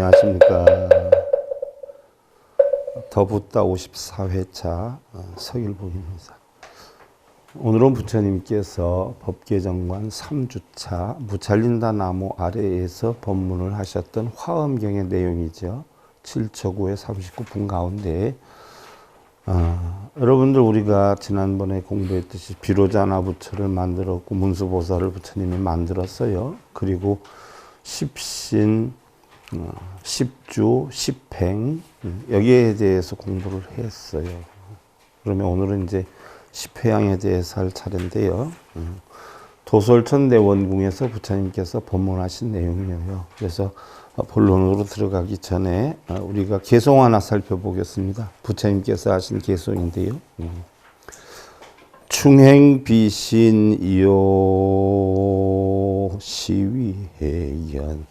안녕하십니까. 더붓다 54회차 서길봉입니다. 오늘은 부처님께서 법계정관 3주차 무잘린다 나무 아래에서 법문을 하셨던 화엄경의 내용이죠. 7초구의 39분 가운데 여러분들 우리가 지난번에 공부했듯이 비로자나 부처를 만들었고 문수보살을 부처님이 만들었어요. 그리고 십신, 십주, 십행 여기에 대해서 공부를 했어요. 그러면 오늘은 이제 십회양에 대해서 할 차례인데요. 도솔천 내원궁에서 부처님께서 법문하신 내용이에요. 그래서 본론으로 들어가기 전에 우리가 개송 하나 살펴보겠습니다. 부처님께서 하신 개송인데요. 충행비신이요 시위해연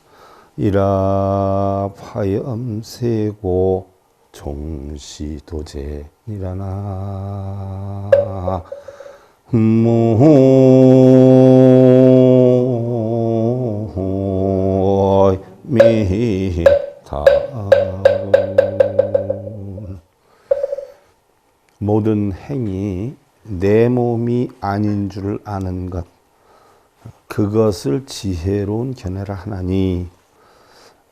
이라 파염세고 종시도제니라나 미타 모든 행이 내 몸이 아닌 줄 아는 것 그것을 지혜로운 견해라 하나니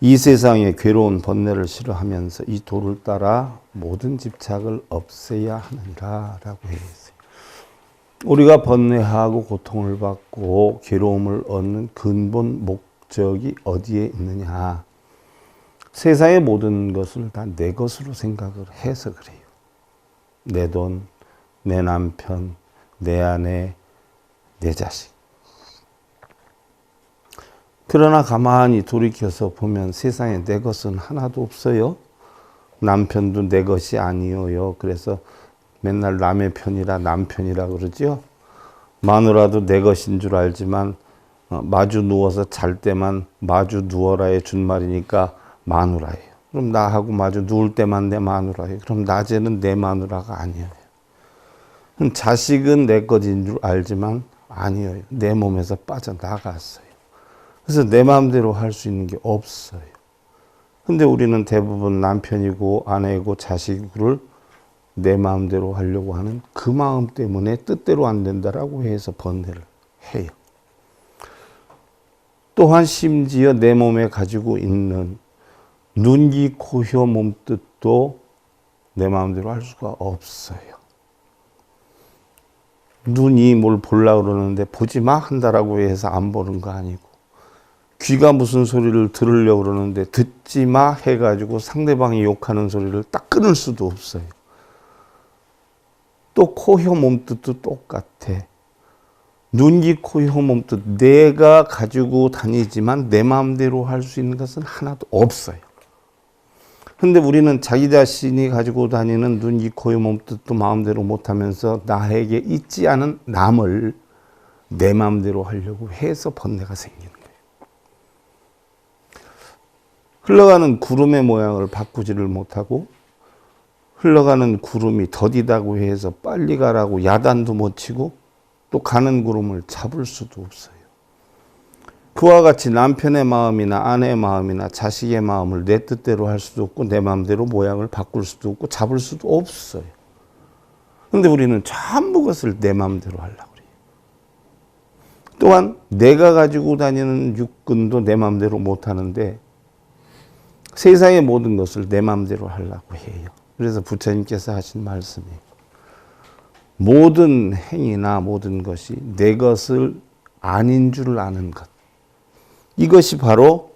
이 세상의 괴로운 번뇌를 싫어하면서 이 도를 따라 모든 집착을 없애야 하느니라 라고 했어요. 우리가 번뇌하고 고통을 받고 괴로움을 얻는 근본 목적이 어디에 있느냐. 세상의 모든 것을 다 내 것으로 생각을 해서 그래요. 내 돈, 내 남편, 내 아내, 내 자식. 그러나 가만히 돌이켜서 보면 세상에 내 것은 하나도 없어요. 남편도 내 것이 아니에요. 그래서 맨날 남의 편이라 남편이라 그러죠. 마누라도 내 것인 줄 알지만 마주 누워서 잘 때만 마주 누워라의 준말이니까 마누라예요. 그럼 나하고 마주 누울 때만 내 마누라예요. 그럼 낮에는 내 마누라가 아니에요. 자식은 내 것인 줄 알지만 아니에요. 내 몸에서 빠져나갔어요. 그래서 내 마음대로 할 수 있는 게 없어요. 근데 우리는 대부분 남편이고 아내이고 자식을 내 마음대로 하려고 하는 그 마음 때문에 뜻대로 안 된다라고 해서 번뇌를 해요. 또한 심지어 내 몸에 가지고 있는 눈, 귀, 코, 혀, 몸뜻도 내 마음대로 할 수가 없어요. 눈이 뭘 보려고 그러는데 보지 마 한다라고 해서 안 보는 거 아니고 귀가 무슨 소리를 들으려고 그러는데 듣지 마 해가지고 상대방이 욕하는 소리를 딱 끊을 수도 없어요. 또 코, 혀, 몸뜻도 똑같아. 눈, 귀, 코, 혀, 몸뜻 내가 가지고 다니지만 내 마음대로 할 수 있는 것은 하나도 없어요. 근데 우리는 자기 자신이 가지고 다니는 눈, 귀, 코, 혀, 몸뜻도 마음대로 못하면서 나에게 있지 않은 남을 내 마음대로 하려고 해서 번뇌가 생기는 거예요. 흘러가는 구름의 모양을 바꾸지를 못하고 흘러가는 구름이 더디다고 해서 빨리 가라고 야단도 못 치고 또 가는 구름을 잡을 수도 없어요. 그와 같이 남편의 마음이나 아내의 마음이나 자식의 마음을 내 뜻대로 할 수도 없고 내 마음대로 모양을 바꿀 수도 없고 잡을 수도 없어요. 그런데 우리는 전부 것을 내 마음대로 하려고 그래요. 또한 내가 가지고 다니는 육근도 내 마음대로 못 하는데 세상의 모든 것을 내 마음대로 하려고 해요. 그래서 부처님께서 하신 말씀이 모든 행위나 모든 것이 내 것을 아닌 줄 아는 것. 이것이 바로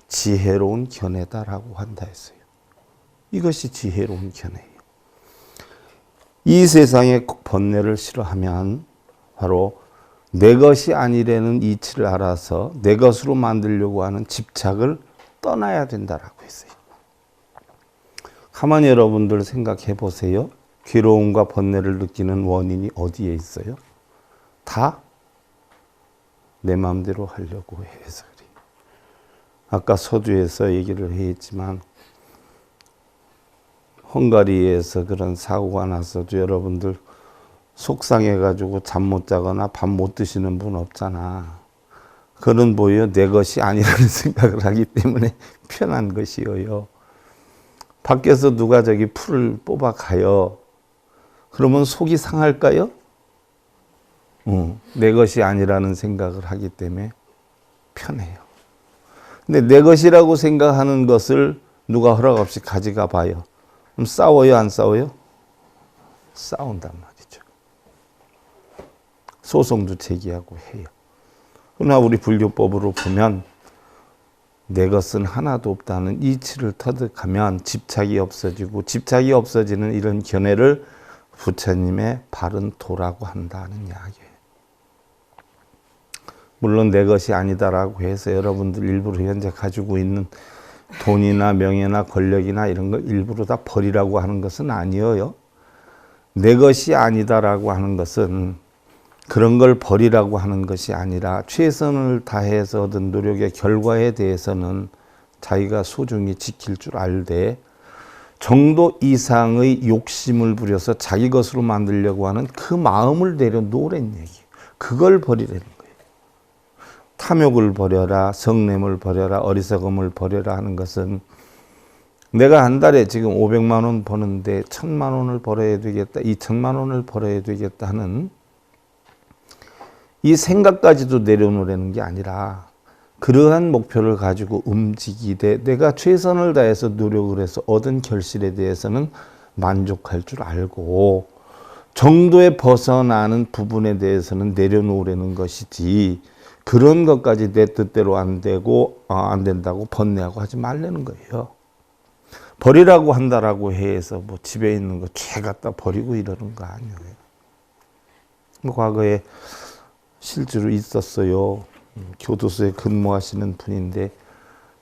지혜로운 견해다라고 한다 했어요. 이것이 지혜로운 견해예요. 이 세상의 번뇌를 싫어하면 바로 내 것이 아니라는 이치를 알아서 내 것으로 만들려고 하는 집착을 떠나야 된다라고 했어요. 가만히 여러분들 생각해 보세요. 괴로움과 번뇌를 느끼는 원인이 어디에 있어요? 다 내 마음대로 하려고 해서 그래요. 아까 서두에서 얘기를 했지만 헝가리에서 그런 사고가 났어도 여러분들 속상해가지고 잠 못 자거나 밥 못 드시는 분 없잖아. 그는 뭐예요? 내 것이 아니라는 생각을 하기 때문에 편한 것이에요. 밖에서 누가 저기 풀을 뽑아 가요. 그러면 속이 상할까요? 내 것이 아니라는 생각을 하기 때문에 편해요. 근데 내 것이라고 생각하는 것을 누가 허락 없이 가져가 봐요. 그럼 싸워요, 안 싸워요? 싸운단 말이죠. 소송도 제기하고 해요. 그러나 우리 불교법으로 보면 내 것은 하나도 없다는 이치를 터득하면 집착이 없어지고, 집착이 없어지는 이런 견해를 부처님의 바른 도라고 한다는 이야기예요. 물론 내 것이 아니다라고 해서 여러분들 일부러 현재 가지고 있는 돈이나 명예나 권력이나 이런 걸 일부러 다 버리라고 하는 것은 아니에요. 내 것이 아니다라고 하는 것은 그런 걸 버리라고 하는 것이 아니라 최선을 다해서 얻은 노력의 결과에 대해서는 자기가 소중히 지킬 줄 알되, 정도 이상의 욕심을 부려서 자기 것으로 만들려고 하는 그 마음을 내려놓으라는 얘기예요. 그걸 버리라는 거예요. 탐욕을 버려라, 성냄을 버려라, 어리석음을 버려라 하는 것은, 내가 한 달에 지금 500만 원 버는데 1000만 원을 벌어야 되겠다, 2000만 원을 벌어야 되겠다 하는 이 생각까지도 내려놓으라는 게 아니라, 그러한 목표를 가지고 움직이되 내가 최선을 다해서 노력을 해서 얻은 결실에 대해서는 만족할 줄 알고, 정도에 벗어나는 부분에 대해서는 내려놓으라는 것이지, 그런 것까지 내 뜻대로 안 되고 안 된다고 번뇌하고 하지 말라는 거예요. 버리라고 한다라고 해서 뭐 집에 있는 거 죄 갖다 버리고 이러는 거 아니에요. 과거에 실제로 있었어요. 교도소에 근무하시는 분인데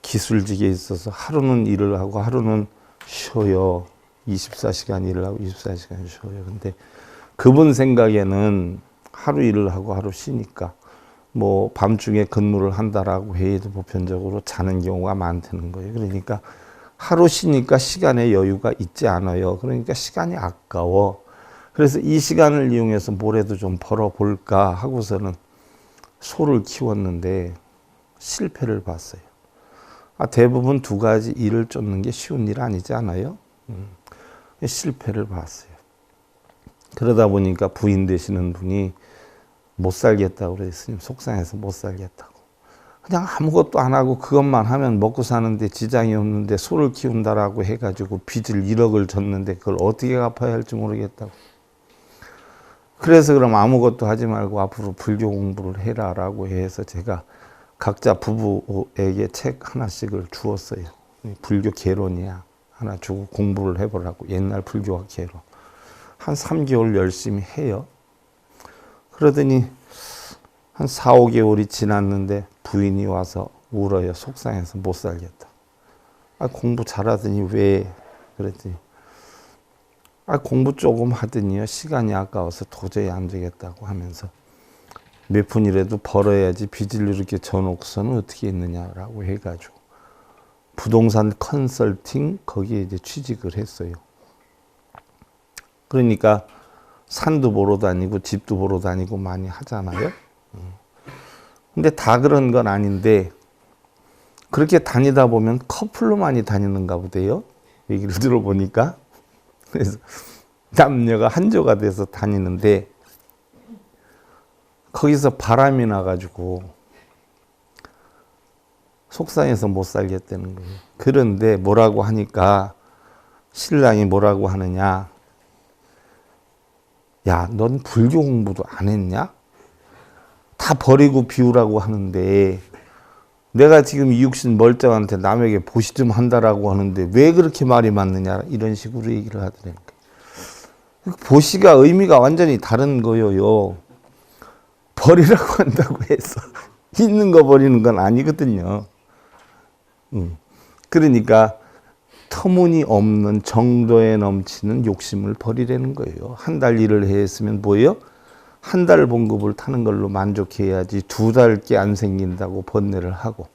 기술직에 있어서 하루는 일을 하고 하루는 쉬어요. 24시간 일을 하고 24시간 쉬어요. 근데 그분 생각에는 하루 일을 하고 하루 쉬니까 뭐 밤중에 근무를 한다라고 해도 보편적으로 자는 경우가 많다는 거예요. 그러니까 하루 쉬니까 시간에 여유가 있지 않아요. 그러니까 시간이 아까워. 그래서 이 시간을 이용해서 뭐라도 좀 벌어볼까 하고서는 소를 키웠는데 실패를 봤어요. 대부분 두 가지 일을 쫓는 게 쉬운 일 아니지 않아요? 실패를 봤어요. 그러다 보니까 부인 되시는 분이 못 살겠다고 그래요. 스님 속상해서 못 살겠다고. 그냥 아무것도 안 하고 그것만 하면 먹고 사는데 지장이 없는데 소를 키운다라고 해가지고 빚을 1억을 졌는데 그걸 어떻게 갚아야 할지 모르겠다고. 그래서 그럼 아무것도 하지 말고 앞으로 불교 공부를 해라라고 해서 제가 각자 부부에게 책 하나씩을 주었어요. 불교 개론이야. 하나 주고 공부를 해보라고. 옛날 불교와 개론. 한 3개월 열심히 해요. 그러더니 한 4, 5개월이 지났는데 부인이 와서 울어요. 속상해서 못 살겠다. 공부 잘하더니 왜? 그랬더니 공부 조금 하더니요. 시간이 아까워서 도저히 안 되겠다고 하면서 몇 푼이라도 벌어야지 빚을 이렇게 져놓고서는 어떻게 있느냐라고 해가지고 부동산 컨설팅 거기에 이제 취직을 했어요. 그러니까 산도 보러 다니고 집도 보러 다니고 많이 하잖아요. 근데 다 그런 건 아닌데 그렇게 다니다 보면 커플로 많이 다니는가 보대요. 얘기를 들어보니까. 그래서 남녀가 한조가 돼서 다니는데 거기서 바람이 나가지고 속상해서 못 살겠다는 거예요. 그런데 뭐라고 하니까 신랑이 뭐라고 하느냐. 야, 넌 불교 공부도 안 했냐? 다 버리고 비우라고 하는데 내가 지금 이육신 멀쩡한테 남에게 보시 좀 한다라고 하는데 왜 그렇게 말이 맞느냐 이런 식으로 얘기를 하더라고요. 보시가 의미가 완전히 다른 거예요. 버리라고 한다고 해서 있는 거 버리는 건 아니거든요. 그러니까 터무니없는 정도에 넘치는 욕심을 버리라는 거예요. 한 달 일을 했으면 뭐예요? 한 달 봉급을 타는 걸로 만족해야지 2달께 안 생긴다고 번뇌를 하고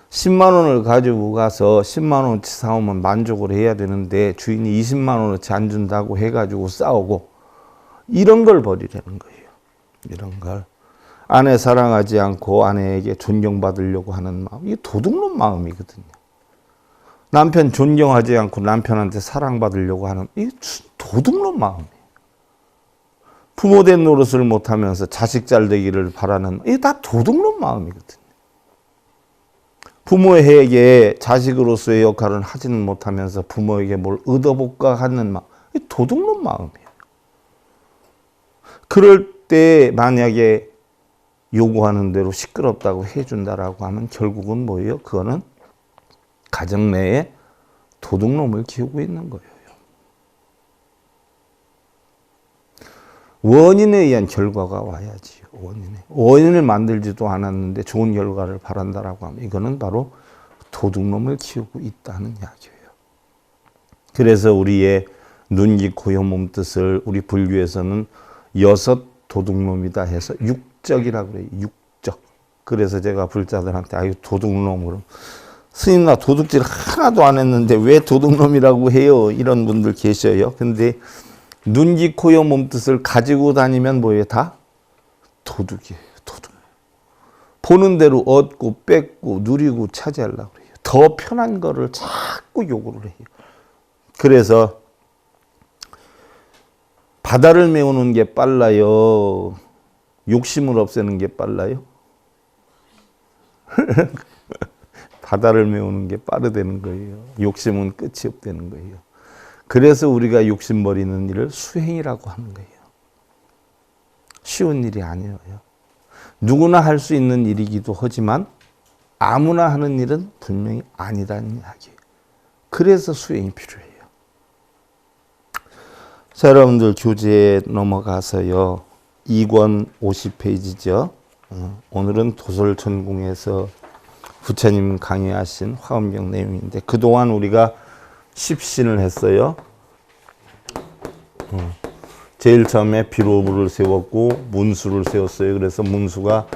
10만 원을 가지고 가서 10만 원어치 사오면 만족을 해야 되는데 주인이 20만 원어치 안 준다고 해가지고 싸우고 이런 걸 버리라는 거예요. 이런 걸. 아내 사랑하지 않고 아내에게 존경받으려고 하는 마음, 이게 도둑놈 마음이거든요. 남편 존경하지 않고 남편한테 사랑받으려고 하는 이게 도둑놈 마음이에요. 부모된 노릇을 못하면서 자식 잘 되기를 바라는 이게 다 도둑놈 마음이거든요. 부모에게 자식으로서의 역할을 하지는 못하면서 부모에게 뭘 얻어볼까 하는 마음, 이게 도둑놈 마음이에요. 그럴 때 만약에 요구하는 대로 시끄럽다고 해준다라고 하면 결국은 뭐예요? 그거는 가정 내에 도둑놈을 키우고 있는 거예요. 원인에 의한 결과가 와야지요. 원인을 만들지도 않았는데 좋은 결과를 바란다라고 하면 이거는 바로 도둑놈을 키우고 있다는 이야기예요. 그래서 우리의 눈, 귀, 코, 혀, 몸 뜻을 우리 불교에서는 6 도둑놈이다 해서 육적이라고 그래요. 육적. 그래서 제가 불자들한테 아유 도둑놈 그럼 스님 나 도둑질 하나도 안 했는데 왜 도둑놈이라고 해요? 이런 분들 계셔요. 근데 눈, 귀, 코, 혀, 몸 뜻을 가지고 다니면 뭐예요? 다 도둑이에요. 도둑. 보는 대로 얻고 뺏고 누리고 차지하려고 그래요. 더 편한 거를 자꾸 요구를 해요. 그래서 바다를 메우는 게 빨라요? 욕심을 없애는 게 빨라요? 바다를 메우는 게 빠르다는 거예요. 욕심은 끝이 없다는 거예요. 그래서 우리가 욕심 버리는 일을 수행이라고 하는 거예요. 쉬운 일이 아니에요. 누구나 할 수 있는 일이기도 하지만 아무나 하는 일은 분명히 아니라는 이야기예요. 그래서 수행이 필요해요. 자, 여러분들 교재에 넘어가서요. 2권 50페이지죠. 오늘은 도솔천궁에서 부처님 강의하신 화엄경 내용인데 그동안 우리가 십신을 했어요. 제일 처음에 비로부를 세웠고 문수를 세웠어요. 그래서 문수가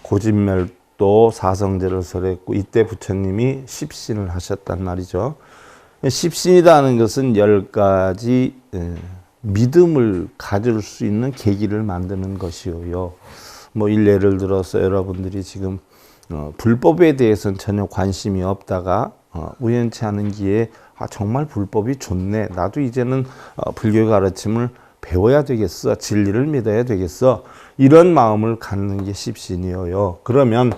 고진멸도 사성제를 설했고 이때 부처님이 십신을 하셨단 말이죠. 십신이라는 것은 10가지 믿음을 가질 수 있는 계기를 만드는 것이요. 뭐 예를 들어서 여러분들이 지금 불법에 대해서는 전혀 관심이 없다가 우연치 않은 기회에 정말 불법이 좋네. 나도 이제는 불교 가르침을 배워야 되겠어. 진리를 믿어야 되겠어. 이런 마음을 갖는 게 십신이에요. 그러면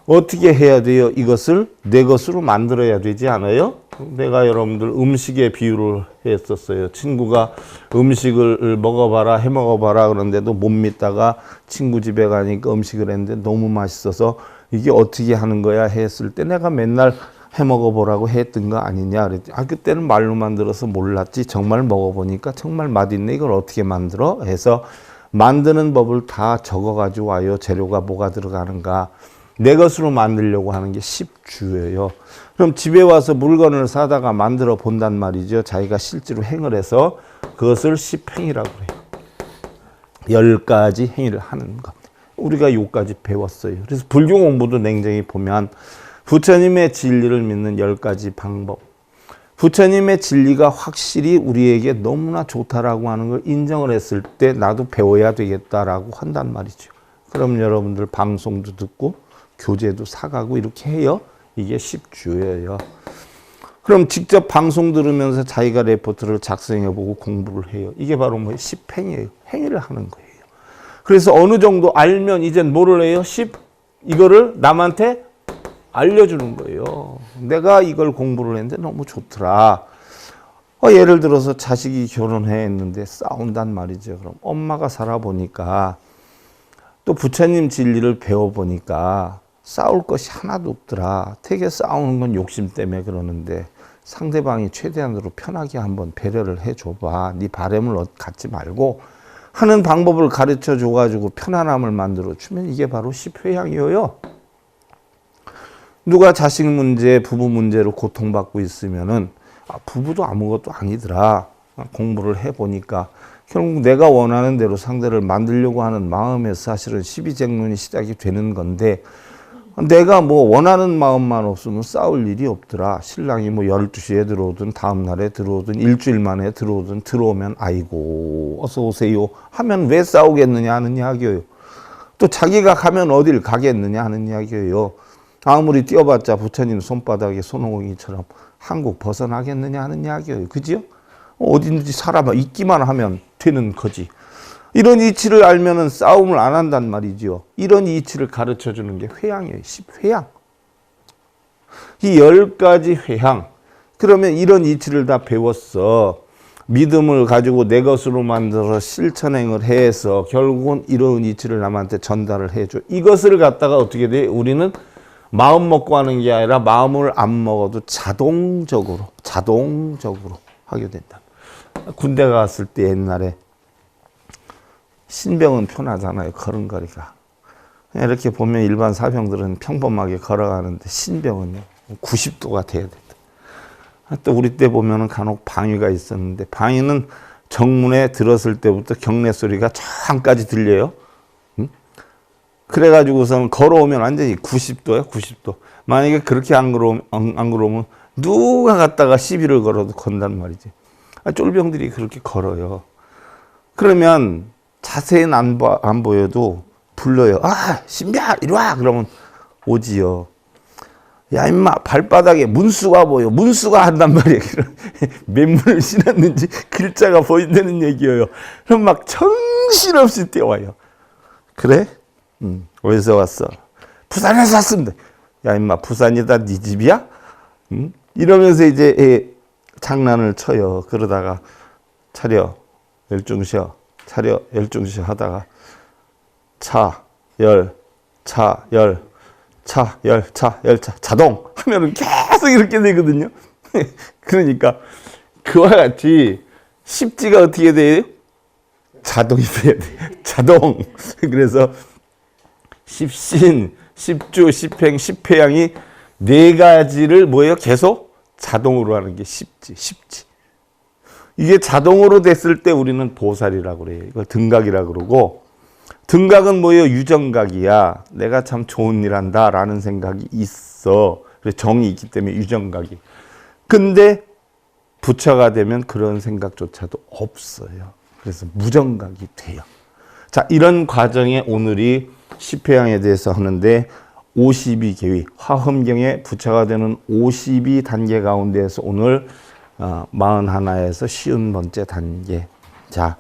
어떻게 해야 돼요? 이것을 내 것으로 만들어야 되지 않아요? 내가 여러분들 음식에 비유를 했었어요. 친구가 음식을 먹어봐라, 해 먹어봐라 그런데도 못 믿다가 친구 집에 가니까 음식을 했는데 너무 맛있어서 이게 어떻게 하는 거야 했을 때 내가 맨날 해 먹어보라고 했던 거 아니냐 그랬더니 그때는 말로만 들어서 몰랐지 정말 먹어보니까 정말 맛있네. 이걸 어떻게 만들어? 해서 만드는 법을 다 적어가지고 와요. 재료가 뭐가 들어가는가. 내 것으로 만들려고 하는 게 십주예요. 그럼 집에 와서 물건을 사다가 만들어 본단 말이죠. 자기가 실제로 행을 해서 그것을 십행이라고 해요. 10가지 행위를 하는 것. 우리가 요까지 배웠어요. 그래서 불교 공부도 냉정히 보면 부처님의 진리를 믿는 10가지 방법. 부처님의 진리가 확실히 우리에게 너무나 좋다라고 하는 걸 인정을 했을 때 나도 배워야 되겠다라고 한단 말이죠. 그럼 여러분들 방송도 듣고 교재도 사가고 이렇게 해요. 이게 십주예요. 그럼 직접 방송 들으면서 자기가 레포트를 작성해보고 공부를 해요. 이게 바로 뭐 십행이에요. 행위를 하는 거예요. 그래서 어느 정도 알면 이젠 뭐를 해요? 이거를 남한테 알려주는 거예요. 내가 이걸 공부를 했는데 너무 좋더라. 예를 들어서 자식이 결혼했는데 싸운단 말이죠. 그럼 엄마가 살아보니까 또 부처님 진리를 배워보니까 싸울 것이 하나도 없더라. 되게 싸우는 건 욕심 때문에 그러는데 상대방이 최대한으로 편하게 한번 배려를 해줘봐. 네 바람을 갖지 말고 하는 방법을 가르쳐 줘가지고 편안함을 만들어 주면 이게 바로 십회향이에요. 누가 자식 문제, 부부 문제로 고통받고 있으면은 부부도 아무것도 아니더라. 공부를 해보니까 결국 내가 원하는 대로 상대를 만들려고 하는 마음에서 사실은 시비쟁론이 시작이 되는 건데 내가 뭐 원하는 마음만 없으면 싸울 일이 없더라. 신랑이 뭐 12시에 들어오든 다음 날에 들어오든 일주일 만에 들어오든 들어오면 아이고 어서 오세요 하면 왜 싸우겠느냐 하는 이야기예요. 또 자기가 가면 어딜 가겠느냐 하는 이야기예요. 아무리 뛰어봤자 부처님 손바닥에 손오공이처럼 한국 벗어나겠느냐 하는 이야기예요. 그지요? 어딘지 살아봐 있기만 하면 되는 거지. 이런 이치를 알면은 싸움을 안 한단 말이지요. 이런 이치를 가르쳐 주는 게 회양이에요. 10회양. 이 10가지 회양. 그러면 이런 이치를 다 배웠어. 믿음을 가지고 내 것으로 만들어 실천행을 해서 결국은 이런 이치를 남한테 전달을 해줘. 이것을 갖다가 어떻게 돼? 우리는 마음 먹고 하는 게 아니라 마음을 안 먹어도 자동적으로 하게 된다. 군대 갔을 때 옛날에 신병은 편하잖아요. 걸음걸이가. 이렇게 보면 일반 사병들은 평범하게 걸어가는데 신병은요 90도가 돼야 된다. 또 우리 때 보면은 간혹 방위가 있었는데 방위는 정문에 들었을 때부터 경례 소리가 저 안까지 들려요. 응? 그래가지고서는 걸어오면 완전히 90도야 90도. 만약에 그렇게 안 걸어오면 누가 갔다가 시비를 걸어도 건단 말이지. 쫄병들이 그렇게 걸어요. 그러면 자세히는 안 보여도 불러요. 아, 신비야, 이리 와! 그러면 오지요. 야, 임마, 발바닥에 문수가 보여. 문수가 한단 말이에요. 맨물을 신었는지 글자가 보인다는 얘기예요. 그럼 막 정신없이 뛰어와요. 그래? 어디서 왔어? 부산에서 왔습니다. 야, 임마, 부산이다 네 집이야? 이러면서 이제 장난을 쳐요. 그러다가 차려, 열중셔. 차려, 열중셔 하다가 차, 열, 자동 하면은 계속 이렇게 되거든요. 그러니까 그와 같이 십지가 어떻게 돼요? 자동이 돼야 돼. 자동. 그래서 십신, 십주, 십행, 십회양이 네 가지를 뭐예요? 계속 자동으로 하는 게 십지. 이게 자동으로 됐을 때 우리는 보살이라고 그래요. 이걸 등각이라고 그러고, 등각은 뭐예요? 유정각이야. 내가 참 좋은 일 한다 라는 생각이 있어. 그래서 정이 있기 때문에 유정각이. 근데 부처가 되면 그런 생각조차도 없어요. 그래서 무정각이 돼요. 자, 이런 과정에 오늘이 십회양에 대해서 하는데 52계위, 화엄경에 부처가 되는 52단계 가운데에서 오늘 41에서 쉬운 번째 단계. 자,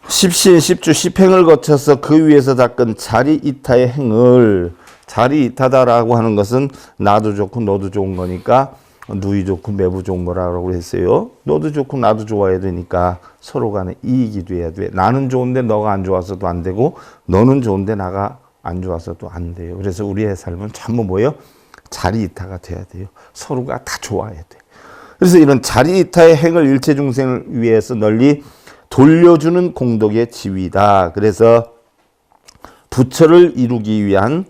십신, 십주, 십행을 거쳐서 그 위에서 닦은 자리이타의 행을, 자리이타다라고 하는 것은 나도 좋고 너도 좋은 거니까 누이 좋고 매부 좋은 거라고 했어요. 너도 좋고 나도 좋아야 되니까 서로 간에 이익이 돼야 돼. 나는 좋은데 너가 안 좋아서도 안 되고 너는 좋은데 나가 안 좋아서도 안 돼요. 그래서 우리의 삶은 전부 뭐예요? 자리이타가 돼야 돼요. 서로가 다 좋아야 돼. 그래서 이런 자리이타의 행을 일체 중생을 위해서 널리 돌려주는 공덕의 지위다. 그래서 부처를 이루기 위한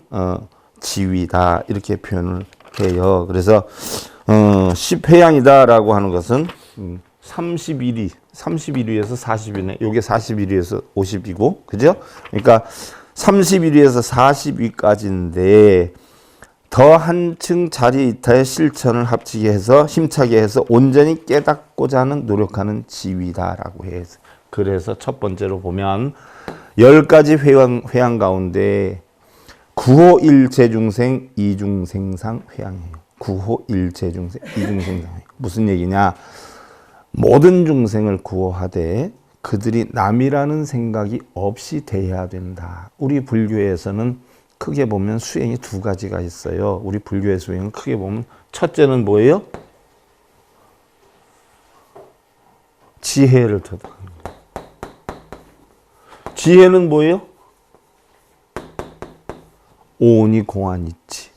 지위다. 이렇게 표현을 해요. 그래서 10회양이다라고 하는 것은 31위, 31위에서 40위네. 요게 41위에서 50위고, 그죠? 그러니까 31위에서 40위까지인데 더 한층 자리이타의 실천을 합치게 해서 힘차게 해서 온전히 깨닫고자 하는 노력하는 지위다라고 해요. 그래서 첫 번째로 보면 10가지 회양 가운데 구호 일체중생 이중생상 회양이에요. 구호 일체중생 이중생상. 무슨 얘기냐? 모든 중생을 구호하되 그들이 남이라는 생각이 없이 대해야 된다. 우리 불교에서는 크게 보면 수행이 두 가지가 있어요. 우리 불교의 수행은 크게 보면 첫째는 뭐예요? 지혜를 터득하는 거예요. 지혜는 뭐예요? 오온이 공안이치,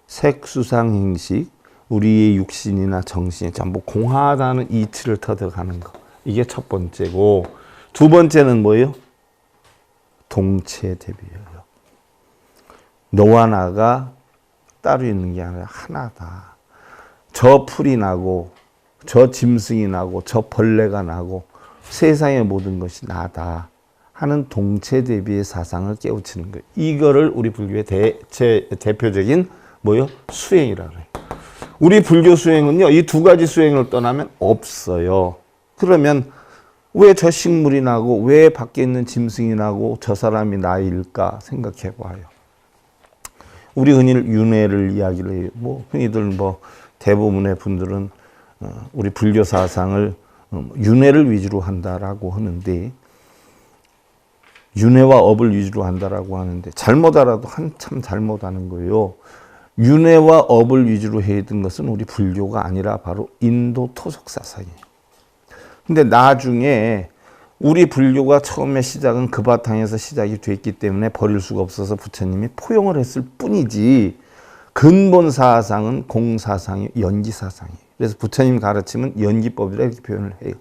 색수상행식, 우리의 육신이나 정신이 전부 공하다는 이치를 터득하는 거. 이게 첫 번째고, 두 번째는 뭐예요? 동체대비예요. 너와 나가 따로 있는 게 아니라 하나다. 저 풀이 나고 저 짐승이 나고 저 벌레가 나고 세상의 모든 것이 나다 하는 동체대비의 사상을 깨우치는 거예요. 이거를 우리 불교의 대표적인 뭐요? 수행이라고 해요. 우리 불교 수행은요, 이 두 가지 수행을 떠나면 없어요. 그러면 왜 저 식물이 나고 왜 밖에 있는 짐승이 나고 저 사람이 나일까 생각해 봐요. 우리 흔히 윤회를 이야기를 해요. 흔히들 대부분의 분들은 우리 불교 사상을 윤회를 위주로 한다라고 하는데, 윤회와 업을 위주로 한다라고 하는데 잘못 알아도 한참 잘못하는 거예요. 윤회와 업을 위주로 했던 것은 우리 불교가 아니라 바로 인도 토속 사상이에요. 근데 나중에 우리 불교가 처음에 시작은 그 바탕에서 시작이 됐기 때문에 버릴 수가 없어서 부처님이 포용을 했을 뿐이지, 근본 사상은 공사상이에요. 연기사상이에요. 그래서 부처님 가르침은 연기법이라 이렇게 표현을 해요.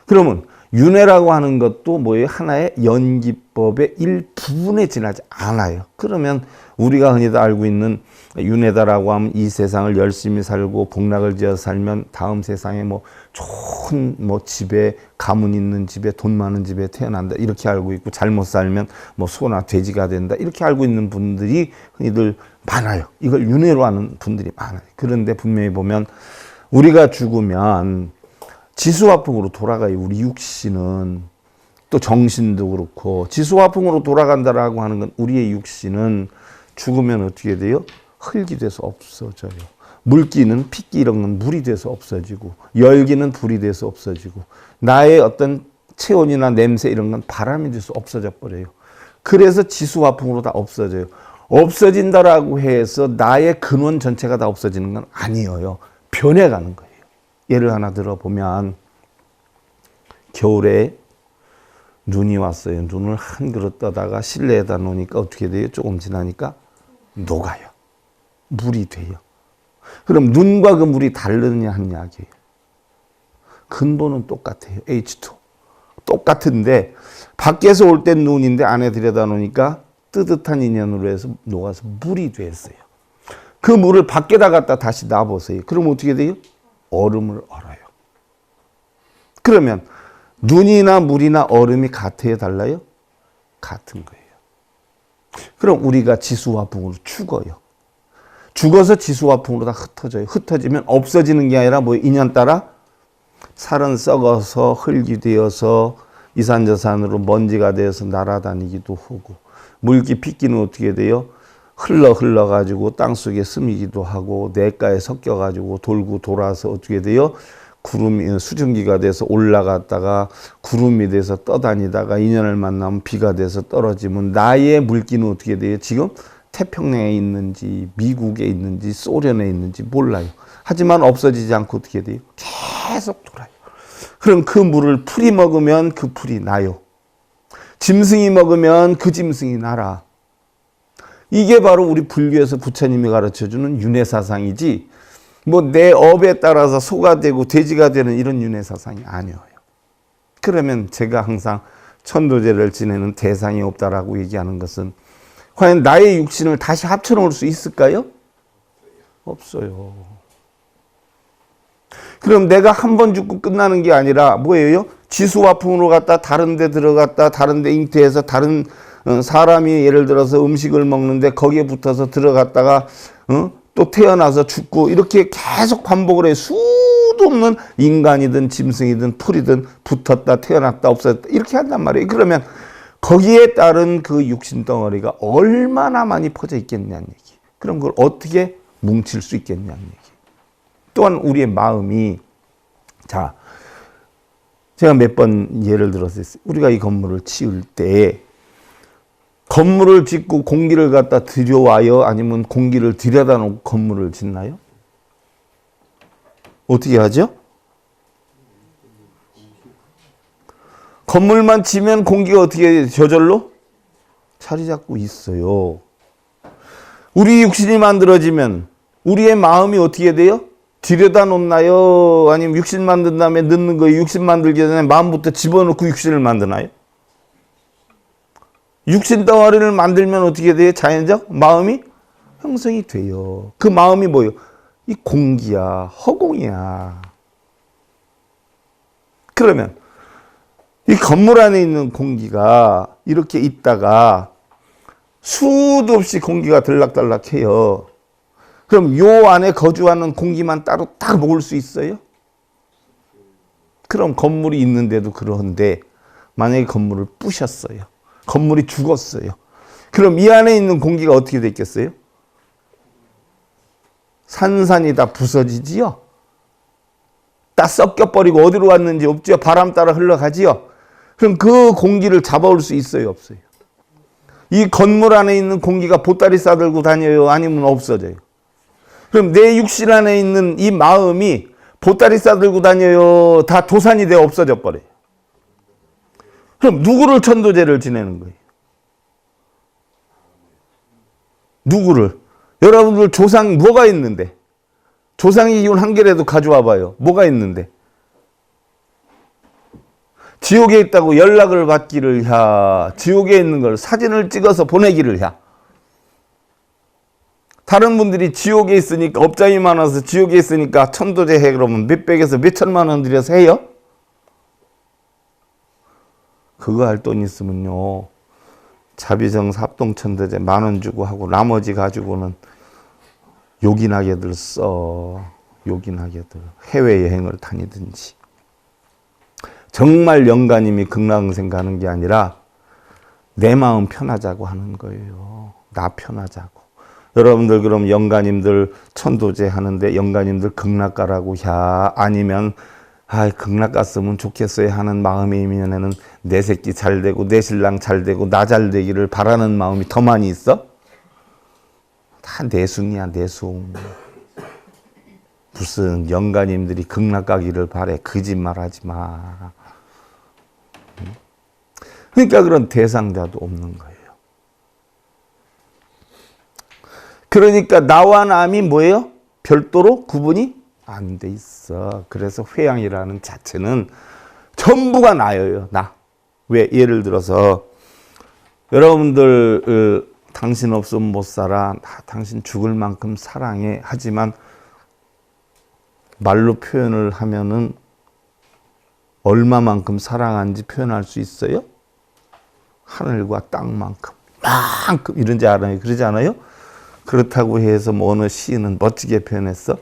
그러면 윤회라고 하는 것도 뭐예요? 하나의 연기법의 일부분에 지나지 않아요. 그러면 우리가 흔히도 알고 있는 윤회다라고 하면 이 세상을 열심히 살고 복락을 지어 살면 다음 세상에 좋은 집에, 가문 있는 집에, 돈 많은 집에 태어난다 이렇게 알고 있고, 잘못 살면 소나 돼지가 된다 이렇게 알고 있는 분들이 흔히들 많아요. 이걸 윤회로 하는 분들이 많아요. 그런데 분명히 보면 우리가 죽으면 지수화풍으로 돌아가요. 우리 육신은. 또 정신도 그렇고 지수화풍으로 돌아간다라고 하는 건, 우리의 육신은 죽으면 어떻게 돼요? 흙이 돼서 없어져요. 물기는 핏기 이런 건 물이 돼서 없어지고, 열기는 불이 돼서 없어지고, 나의 어떤 체온이나 냄새 이런 건 바람이 돼서 없어져 버려요. 그래서 지수화풍으로 다 없어져요. 없어진다라고 해서 나의 근원 전체가 다 없어지는 건 아니에요. 변해가는 거예요. 예를 하나 들어보면, 겨울에 눈이 왔어요. 눈을 한 그릇 떠다가 실내에다 놓으니까 어떻게 돼요? 조금 지나니까 녹아요. 물이 돼요. 그럼 눈과 그 물이 다르느냐 하는 이야기예요. 근본은 똑같아요. H2. 똑같은데 밖에서 올 땐 눈인데 안에 들여다 놓으니까 뜨뜻한 인연으로 해서 녹아서 물이 됐어요. 그 물을 밖에다 갖다 다시 놔보세요. 그럼 어떻게 돼요? 얼음을 얼어요. 그러면 눈이나 물이나 얼음이 같아요? 달라요? 같은 거예요. 그럼 우리가 지수화풍으로 죽어요. 죽어서 지수화풍으로 다 흩어져요. 흩어지면 없어지는 게 아니라 인연 따라 살은 썩어서 흙이 되어서 이산저산으로 먼지가 되어서 날아다니기도 하고, 물기 핏기는 어떻게 돼요? 흘러가지고 땅속에 스미기도 하고, 냇가에 섞여가지고 돌고 돌아서 어떻게 돼요? 구름이 수증기가 돼서 올라갔다가 구름이 돼서 떠다니다가 인연을 만나면 비가 돼서 떨어지면, 나의 물기는 어떻게 돼요? 지금 태평양에 있는지 미국에 있는지 소련에 있는지 몰라요. 하지만 없어지지 않고 어떻게 돼요? 계속 돌아요. 그럼 그 물을 풀이 먹으면 그 풀이 나요. 짐승이 먹으면 그 짐승이 나라. 이게 바로 우리 불교에서 부처님이 가르쳐주는 윤회사상이지, 내 업에 따라서 소가 되고 돼지가 되는 이런 윤회사상이 아니에요. 그러면 제가 항상 천도제를 지내는 대상이 없다라고 얘기하는 것은, 과연 나의 육신을 다시 합쳐놓을 수 있을까요? 없어요. 그럼 내가 한 번 죽고 끝나는 게 아니라 뭐예요? 지수화풍으로 갔다 다른 데 들어갔다 다른 데 잉태해서 다른 사람이 예를 들어서 음식을 먹는데 거기에 붙어서 들어갔다가 또 태어나서 죽고, 이렇게 계속 반복을 해요. 수도 없는 인간이든 짐승이든 풀이든 붙었다 태어났다 없어졌다 이렇게 한단 말이에요. 그러면 거기에 따른 그 육신 덩어리가 얼마나 많이 퍼져 있겠냐는 얘기. 그럼 그걸 어떻게 뭉칠 수 있겠냐는 얘기. 또한 우리의 마음이, 자, 제가 몇 번 예를 들어서 우리가 이 건물을 치울 때 건물을 짓고 공기를 갖다 들여와요? 아니면 공기를 들여다 놓고 건물을 짓나요? 어떻게 하죠? 건물만 지면 공기가 어떻게 저절로 자리 잡고 있어요. 우리 육신이 만들어지면 우리의 마음이 어떻게 돼요? 들여다 놓나요? 아니면 육신 만든 다음에 넣는 거예요? 육신 만들기 전에 마음부터 집어넣고 육신을 만드나요? 육신 덩어리를 만들면 어떻게 돼요? 자연적 마음이 형성이 돼요. 그 마음이 뭐예요? 이 공기야, 허공이야. 그러면 이 건물 안에 있는 공기가 이렇게 있다가 수도 없이 공기가 들락달락해요. 그럼 요 안에 거주하는 공기만 따로 딱 먹을 수 있어요? 그럼 건물이 있는데도 그런데 만약에 건물을 부셨어요. 건물이 죽었어요. 그럼 이 안에 있는 공기가 어떻게 됐겠어요? 산산이 다 부서지지요. 다 섞여버리고 어디로 갔는지 없지요. 바람 따라 흘러가지요. 그럼 그 공기를 잡아올 수 있어요, 없어요? 이 건물 안에 있는 공기가 보따리 싸들고 다녀요? 아니면 없어져요? 그럼 내 육실 안에 있는 이 마음이 보따리 싸들고 다녀요? 다 도산이 되어 없어져 버려요. 그럼 누구를 천도제를 지내는 거예요? 누구를? 여러분들 조상 뭐가 있는데? 조상의 기운 한 개라도 가져와 봐요. 뭐가 있는데? 지옥에 있다고 연락을 받기를 해. 지옥에 있는 걸 사진을 찍어서 보내기를 해. 다른 분들이 지옥에 있으니까 업장이 많아서 지옥에 있으니까 천도제 해 그러면 몇백에서 몇천만 원 들여서 해요? 그거 할 돈 있으면요. 자비정사 합동천도제 10,000원 주고 하고 나머지 가지고는 요긴하게들 써. 요긴하게들. 해외여행을 다니든지. 정말 영가님이 극락응생 가는 게 아니라 내 마음 편하자고 하는 거예요. 나 편하자고. 여러분들 그럼 영가님들 천도제 하는데 영가님들 극락 가라고 해? 아니면 극락 갔으면 좋겠어요 하는 마음이면은 내 새끼 잘 되고 내 신랑 잘 되고 나 잘 되기를 바라는 마음이 더 많이 있어? 다 내숭이야, 내숭. 무슨 영가님들이 극락 가기를 바래. 거짓말하지 마. 그러니까 그런 대상자도 없는 거예요. 그러니까 나와 남이 뭐예요? 별도로 구분이 안 돼 있어. 그래서 회양이라는 자체는 전부가 나예요. 나. 왜? 예를 들어서 여러분들 당신 없으면 못 살아. 당신 죽을 만큼 사랑해. 하지만 말로 표현을 하면은 얼마만큼 사랑하는지 표현할 수 있어요? 하늘과 땅만큼. 만큼 이런지 알아요? 그러지 않아요? 그렇다고 해서 뭐 어느 시인은 멋지게 표현했어.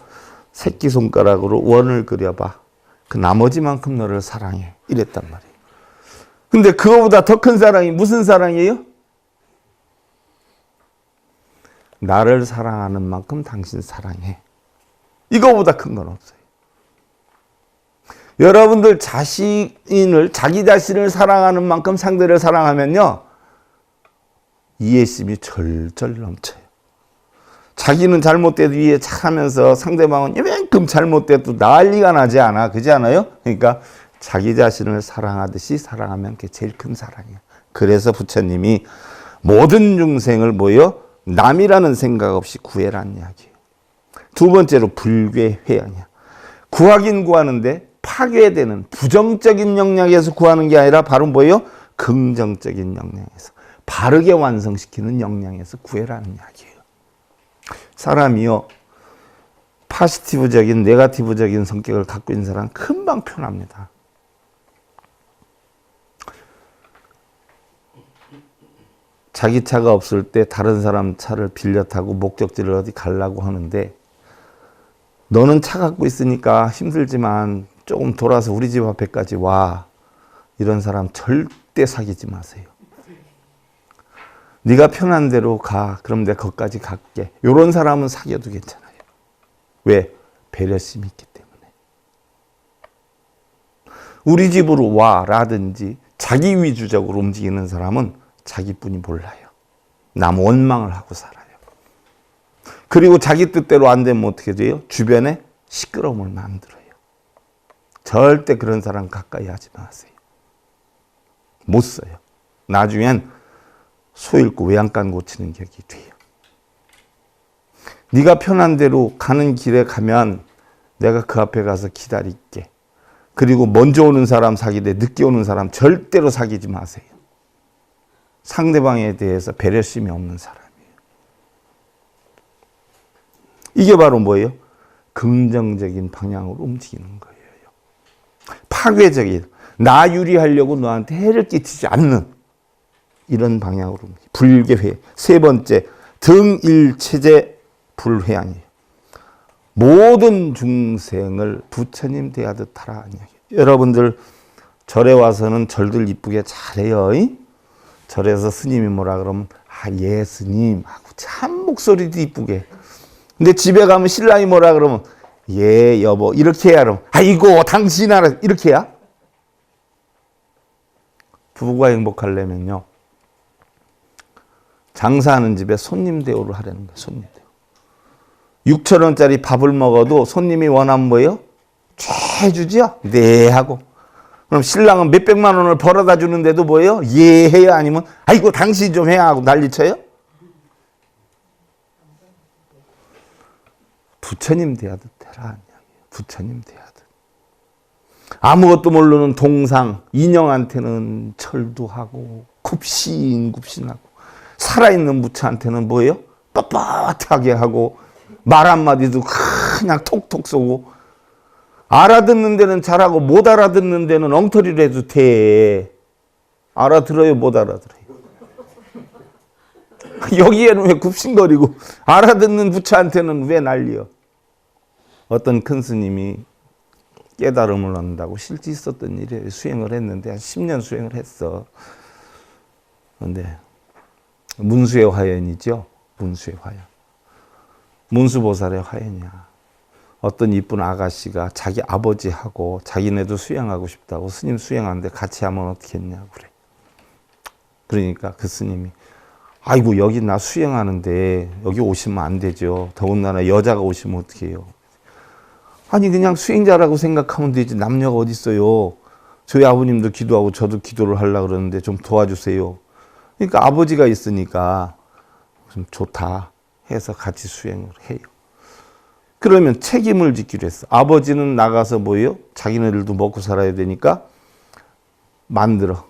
새끼손가락으로 원을 그려봐. 그 나머지만큼 너를 사랑해. 이랬단 말이에요. 근데 그거보다 더 큰 사랑이 무슨 사랑이에요? 나를 사랑하는 만큼 당신 사랑해. 이거보다 큰 건 없어요. 여러분들 자기 자신을 사랑하는 만큼 상대를 사랑하면요. 이해심이 절절 넘쳐요. 자기는 잘못돼도 이해 잘하면서 상대방은 이만큼 잘못돼도 난리가 나지 않아. 그렇지 않아요? 그러니까 자기 자신을 사랑하듯이 사랑하면 그게 제일 큰 사랑이야. 그래서 부처님이 모든 중생을 뭐요? 남이라는 생각 없이 구해라는 이야기예요. 두 번째로 불괴 회양이야. 구하긴 구하는데 파괴되는 부정적인 역량에서 구하는 게 아니라 바로 뭐예요? 긍정적인 역량에서 바르게 완성시키는 역량에서 구해라는 이야기예요. 사람이요 파시티브적인 네거티브적인 성격을 갖고 있는 사람은 금방 편합니다. 자기 차가 없을 때 다른 사람 차를 빌려 타고 목적지를 어디 가려고 하는데 너는 차 갖고 있으니까 힘들지만 조금 돌아서 우리 집 앞에까지 와. 이런 사람 절대 사귀지 마세요. 네가 편한 대로 가. 그럼 내가 거기까지 갈게. 이런 사람은 사귀어도 괜찮아요. 왜? 배려심이 있기 때문에. 우리 집으로 와 라든지 자기 위주적으로 움직이는 사람은 자기뿐이 몰라요. 남 원망을 하고 살아요. 그리고 자기 뜻대로 안 되면 어떻게 돼요? 주변에 시끄러움을 만들어요. 절대 그런 사람 가까이 하지 마세요. 못 써요. 나중엔 소 잃고 외양간 고치는 격이 돼요. 네가 편한 대로 가는 길에 가면 내가 그 앞에 가서 기다릴게. 그리고 먼저 오는 사람 사귀되 늦게 오는 사람 절대로 사귀지 마세요. 상대방에 대해서 배려심이 없는 사람이에요. 이게 바로 뭐예요? 긍정적인 방향으로 움직이는 거예요. 파괴적인, 나 유리하려고 너한테 해를 끼치지 않는 이런 방향으로 움직이는 불계회. 세 번째, 등일체제 불회양이에요. 모든 중생을 부처님 대하듯 하라 이야기. 여러분들 절에 와서는 절들 이쁘게 잘해요. 절에서 스님이 뭐라 그러면 예 스님 하고 참 목소리도 이쁘게. 근데 집에 가면 신랑이 뭐라 그러면 예 여보 이렇게 해야 그러면 아이고 당신 알아 이렇게 해야. 부부가 행복하려면요 장사하는 집에 손님 대우를 하라는 거예요. 손님 대우. 6천 원짜리 밥을 먹어도 손님이 원하면 뭐예요? 쫙 주지요? 네 하고. 그럼 신랑은 몇백만 원을 벌어다 주는데도 뭐예요? 예 해요? 아니면 아이고 당신 좀 해야 하고 난리쳐요? 부처님 대하듯 해라. 부처님 대하듯. 아무것도 모르는 동상 인형한테는 절도하고 굽신굽신하고 살아있는 부처한테는 뭐예요? 뻣뻣하게 하고 말 한마디도 그냥 톡톡 쏘고 알아듣는 데는 잘하고 못 알아듣는 데는 엉터리로 해도 돼. 알아들어요? 못 알아들어요? 여기에는 왜 굽신거리고 알아듣는 부처한테는 왜 난리여? 어떤 큰 스님이 깨달음을 얻는다고 실제 있었던 일에 수행을 했는데 한 10년 수행을 했어. 그런데 문수의 화연이죠. 문수의 화연. 문수보살의 화연이야. 어떤 이쁜 아가씨가 자기 아버지하고 자기네도 수행하고 싶다고 스님 수행하는데 같이 하면 어떻겠냐고 그래. 그러니까 그 스님이 아이고 여기 나 수행하는데 여기 오시면 안 되죠. 더군다나 여자가 오시면 어떻게 해요. 아니 그냥 수행자라고 생각하면 되지 남녀가 어디 있어요. 저희 아버님도 기도하고 저도 기도를 하려고 그러는데 좀 도와주세요. 그러니까 아버지가 있으니까 좀 좋다 해서 같이 수행을 해요. 그러면 책임을 지기로 했어. 아버지는 나가서 뭐예요? 자기네들도 먹고 살아야 되니까 만들어.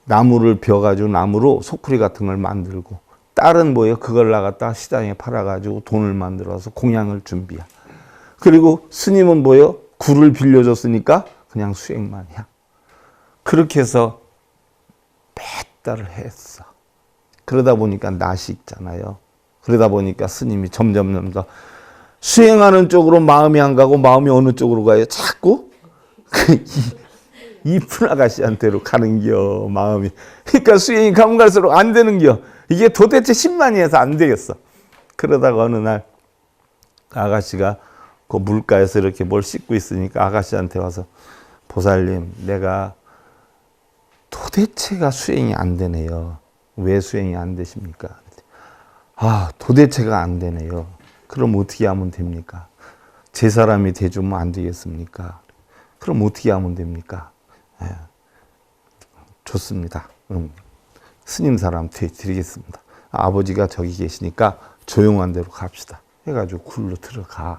나무를 벼가지고 나무로 소쿠리 같은 걸 만들고 딸은 뭐예요? 그걸 나갔다 시장에 팔아가지고 돈을 만들어서 공양을 준비해. 그리고 스님은 뭐예요? 굴을 빌려줬으니까 그냥 수행만 해. 그렇게 해서 몇 달을 했어. 그러다 보니까 낯이 있잖아요. 그러다 보니까 스님이 점점 더 수행하는 쪽으로 마음이 안 가고 마음이 어느 쪽으로 가요? 자꾸 이쁜 아가씨한테로 가는겨 마음이. 그러니까 수행이 가면 갈수록 안 되는겨. 이게 도대체 심만이 해서 안 되겠어. 그러다가 어느 날 아가씨가 그 물가에서 이렇게 뭘 씻고 있으니까 아가씨한테 와서 보살님 내가 도대체가 수행이 안 되네요. 왜 수행이 안 되십니까? 아 도대체가 안 되네요. 그럼 어떻게 하면 됩니까? 제 사람이 돼주면 안 되겠습니까? 그럼 어떻게 하면 됩니까? 예, 좋습니다. 스님 사람 드리겠습니다. 아버지가 저기 계시니까 조용한 데로 갑시다. 해가지고 굴로 들어가.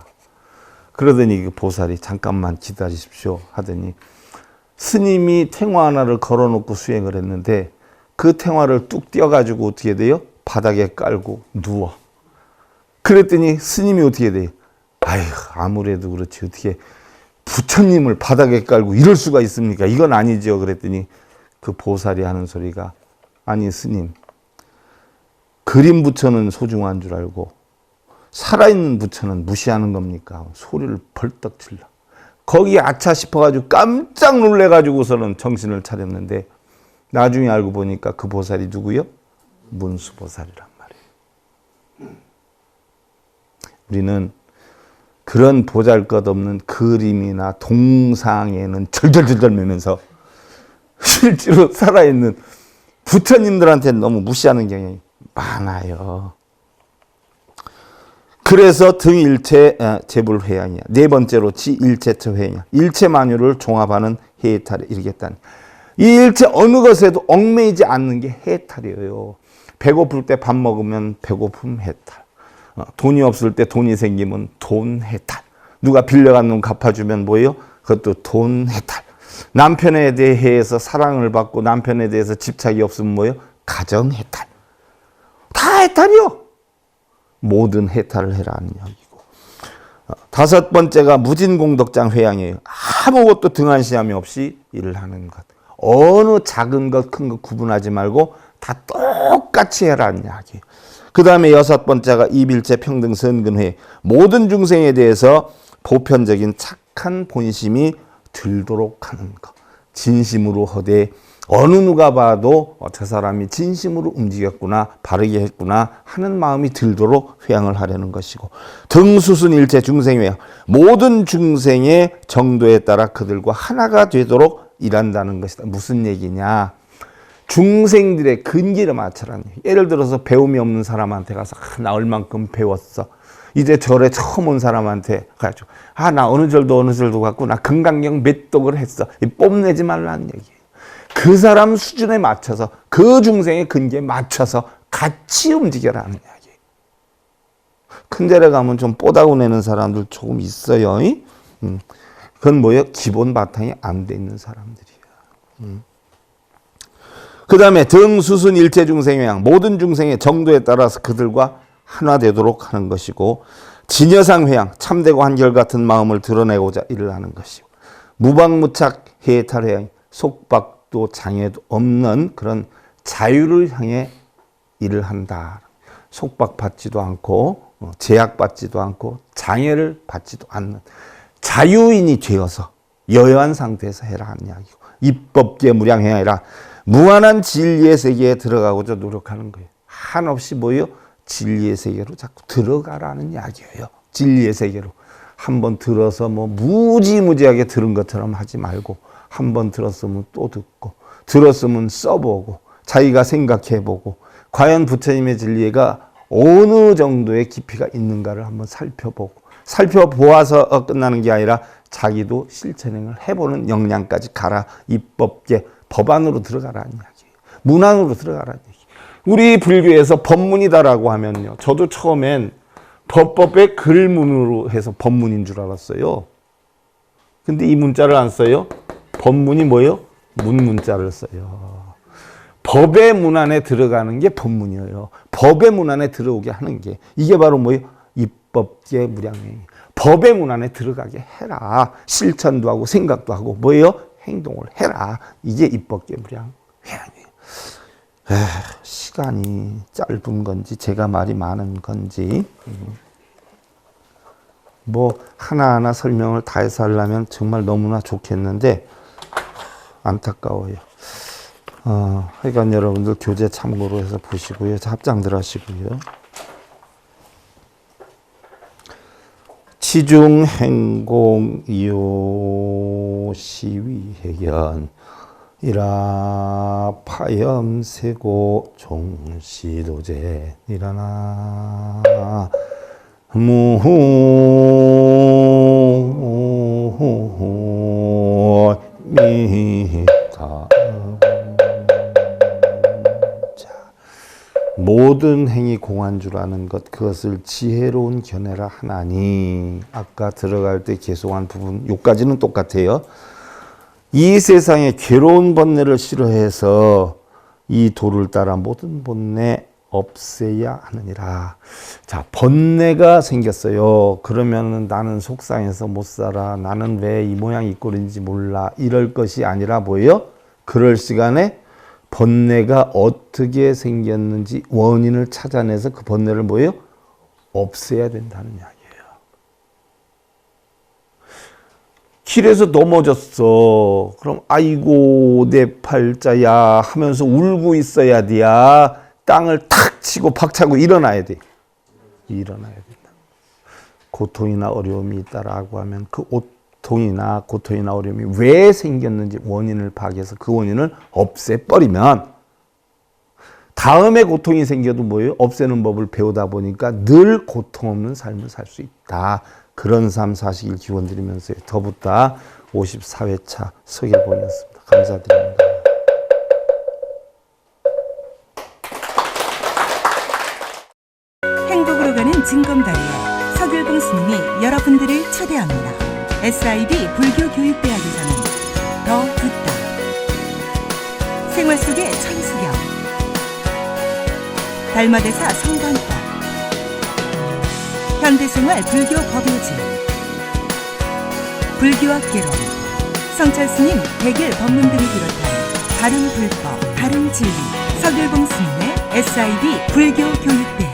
그러더니 그 보살이 잠깐만 기다리십시오 하더니 스님이 탱화 하나를 걸어놓고 수행을 했는데 그 탱화를 뚝 띄어가지고 어떻게 돼요? 바닥에 깔고 누워. 그랬더니 스님이 어떻게 돼요? 아휴 아무래도 그렇지 어떻게 부처님을 바닥에 깔고 이럴 수가 있습니까? 이건 아니죠. 그랬더니 그 보살이 하는 소리가 아니 스님 그림 부처는 소중한 줄 알고 살아있는 부처는 무시하는 겁니까? 소리를 벌떡 질러. 거기 아차 싶어가지고 깜짝 놀래가지고서는 정신을 차렸는데 나중에 알고 보니까 그 보살이 누구요? 문수보살이란 말이에요. 우리는 그런 보잘것없는 그림이나 동상에는 절절절절 매면서 실제로 살아있는 부처님들한테 너무 무시하는 경향이 많아요. 그래서 등일체 재불회양이야. 네 번째로 지일체처 회양이야. 일체 만유를 종합하는 해탈에 이르겠다니. 이 일체 어느 것에도 얽매이지 않는 게 해탈이에요. 배고플 때 밥 먹으면 배고픔 해탈. 돈이 없을 때 돈이 생기면 돈 해탈. 누가 빌려간 돈 갚아주면 뭐예요? 그것도 돈 해탈. 남편에 대해서 사랑을 받고 남편에 대해서 집착이 없으면 뭐예요? 가정 해탈. 다 해탈이요. 모든 해탈을 해라는 이야기고. 다섯 번째가 무진공덕장 회양이에요. 아무것도 등한시함이 없이 일을 하는 것. 어느 작은 것, 큰 것 구분하지 말고 다 똑같이 해라는 이야기예요. 그 다음에 여섯 번째가 이빌체 평등선근회. 모든 중생에 대해서 보편적인 착한 본심이 들도록 하는 것. 진심으로 하되 어느 누가 봐도 저 사람이 진심으로 움직였구나, 바르게 했구나 하는 마음이 들도록 회양을 하려는 것이고, 등수순일체 중생회양, 모든 중생의 정도에 따라 그들과 하나가 되도록 일한다는 것이다. 무슨 얘기냐? 중생들의 근기를 맞춰라는 얘기. 예를 들어서 배움이 없는 사람한테 가서 나 얼만큼 배웠어. 이제 절에 처음 온 사람한테 가지고 나 어느 절도 갖고 나 금강경 몇 독을 했어. 뽐내지 말라는 얘기예요. 그 사람 수준에 맞춰서, 그 중생의 근기에 맞춰서 같이 움직여라는 이야기예요. 큰 절에 가면 좀 뽀다구 내는 사람들 조금 있어요. 그건 뭐예요? 기본 바탕이 안 돼 있는 사람들이에요. 그 다음에 등수순 일체 중생의 양, 모든 중생의 정도에 따라서 그들과 하나 되도록 하는 것이고, 진여상 회양, 참되고 한결같은 마음을 드러내고자 일을 하는 것이고, 무방무착 해탈 회양, 속박도 장애도 없는 그런 자유를 향해 일을 한다. 속박받지도 않고 제약받지도 않고 장애를 받지도 않는 자유인이 되어서 여여한 상태에서 해라 하는 이야기고, 입법계 무량해야 아니라 무한한 진리의 세계에 들어가고자 노력하는 거예요. 한없이 뭐예요? 진리의 세계로 자꾸 들어가라는 이야기예요. 진리의 세계로. 한번 들어서 뭐 무지무지하게 들은 것처럼 하지 말고, 한번 들었으면 또 듣고, 들었으면 써보고, 자기가 생각해보고, 과연 부처님의 진리가 어느 정도의 깊이가 있는가를 한번 살펴보고, 살펴보아서 끝나는 게 아니라 자기도 실천행을 해보는 역량까지 가라. 입법계 법안으로 들어가라는 이야기예요. 문안으로 들어가라는 얘기. 우리 불교에서 법문이다라고 하면요, 저도 처음엔 법법의 글문으로 해서 법문인 줄 알았어요. 근데 이 문자를 안 써요. 법문이 뭐예요? 문자를 써요. 법의 문안에 들어가는 게 법문이에요. 법의 문안에 들어오게 하는 게, 이게 바로 뭐예요? 입법계 무량행. 법의 문안에 들어가게 해라. 실천도 하고 생각도 하고 뭐예요? 행동을 해라. 이게 입법계 무량행이에요. 시간이 짧은 건지 제가 말이 많은 건지, 뭐 하나하나 설명을 다 해서 하려면 정말 너무나 좋겠는데 안타까워요. 하여간 여러분들 교재 참고로 해서 보시고요. 합장들 하시고요. 치중 행공 이요 시위 해견 이라 파염 세고 종시도제 이라나 무후 미다. 모든 행위 공한 줄 아는 것, 그것을 지혜로운 견해라 하나니. 아까 들어갈 때 계속한 부분 요까지는 똑같아요. 이 세상에 괴로운 번뇌를 싫어해서 이 도를 따라 모든 번뇌 없애야 하느니라. 자, 번뇌가 생겼어요. 그러면 나는 속상해서 못 살아, 나는 왜 이 모양 이 꼴인지 몰라, 이럴 것이 아니라 뭐예요? 그럴 시간에 번뇌가 어떻게 생겼는지 원인을 찾아내서 그 번뇌를 뭐예요? 없애야 된다는 이야기예요. 길에서 넘어졌어. 그럼 아이고 내 팔자야 하면서 울고 있어야 돼야 땅을 탁 치고 박차고 일어나야 돼. 일어나야 된다. 고통이나 어려움이 있다라고 하면 그 고통이나 어려움이 왜 생겼는지 원인을 파악해서 그 원인을 없애버리면 다음에 고통이 생겨도 뭐예요? 없애는 법을 배우다 보니까 늘 고통 없는 삶을 살 수 있다. 그런 삶 사시길 기원드리면서 더붓다 54회차 서길본이었습니다. 감사드립니다. 행복으로 가는 진검다리에 서길봉 스님이 여러분들을 초대합니다. SIB 불교교육대학에서는 더 듣다, 생활 속의 천수경, 달마대사 성관법, 현대생활 불교 법요지, 불교학 개론, 성철스님 백일 법문 등을 비롯한 다른 불법, 다른 진리, 서길봉 스님의 SIB 불교교육대